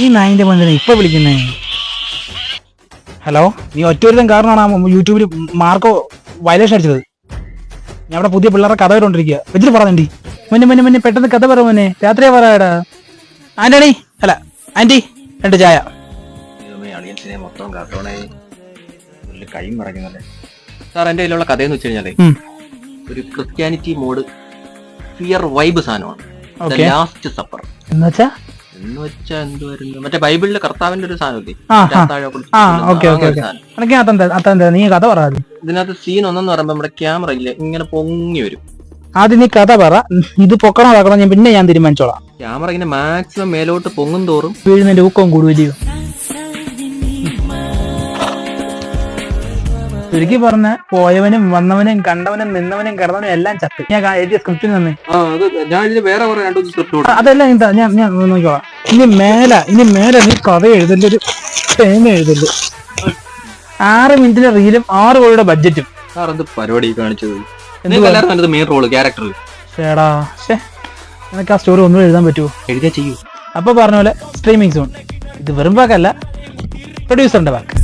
ഈ നായിന്റെ മന്ദിരം ഇപ്പൊ വിളിക്കുന്നേ? ഹലോ, നീ ഒറ്റൊരുത്തൻ കാരണമാണ് യൂട്യൂബിൽ മാർക്കോ വയലേഷൻ അടിച്ചത്. ഞാൻ അവിടെ പുതിയ പിള്ളേരെ കഥ വരോണ്ടിരിക്കുക. വെച്ചിട്ട് പറഞ്ഞി മുന്നേ പെട്ടെന്ന് കഥ പറ മോനെ. രാത്രിയാ പറയാടാ. ആന്റണി അല്ല ആന്റി, 2 ചായ. സാർ, എന്റെ കയ്യിലുള്ള കഥയെന്ന് വെച്ച് കഴിഞ്ഞാലേ ഒരു ക്രിസ്ത്യാനിറ്റി മോഡ് ഫിയർ വൈബ് സാധനമാണ്. ലാസ്റ്റ് സപ്പർ എന്ന് വെച്ചാ എന്തുവായിരുന്നു, മറ്റേ ബൈബിളിലെ കർത്താവിന്റെ ഒരു സാധനമില്ലേ? നീ കഥ പറ. ഇതിനകത്ത് സീൻ ഒന്നെന്ന് പറയുമ്പോ നമ്മുടെ ക്യാമറ ഇല്ലേ ഇങ്ങനെ പൊങ്ങി വരും. ആദ്യം നീ കഥ പറ. ഇത് പൊക്കണോ താക്കണോ പിന്നെ ഞാൻ തീരുമാനിച്ചോളാം. ക്യാമറ ഇങ്ങനെ മാക്സിമം മേലോട്ട് പൊങ്ങും തോറും വീഴുന്നതിന്റെ ഊക്കവും കൂടുകയോ. ചുരുക്കി പറഞ്ഞ പോയവനും വന്നവനും കണ്ടവനും നിന്നവനും കിടന്നവനും എല്ലാം ചത്ത്. ഞാൻ എഴുതിയ സ്ക്രിപ്റ്റിൽ നിന്ന് അതെല്ലാം ഞാൻ നോക്കിക്കോളാം. ഇനി മേലെ നീ കഥ എഴുതല്, ഒരു ടൈം എഴുതല്. 6 മിനിറ്റിലെ റീലും 6 കോടിയുടെ ബഡ്ജറ്റും. പരിപാടി കാണിച്ചത് മെയിൻ റോള് ക്യാരക്ടർ. ചേടാ നിനക്ക് ആ സ്റ്റോറി ഒന്നും എഴുതാൻ പറ്റുമോ? എഴുതിയാ ചെയ്യൂ. അപ്പൊ പറഞ്ഞ പോലെ സ്ട്രീമിംഗ് സോൺ. ഇത് വെറും വാക്കല്ല, പ്രൊഡ്യൂസറിന്റെ വാക്ക്.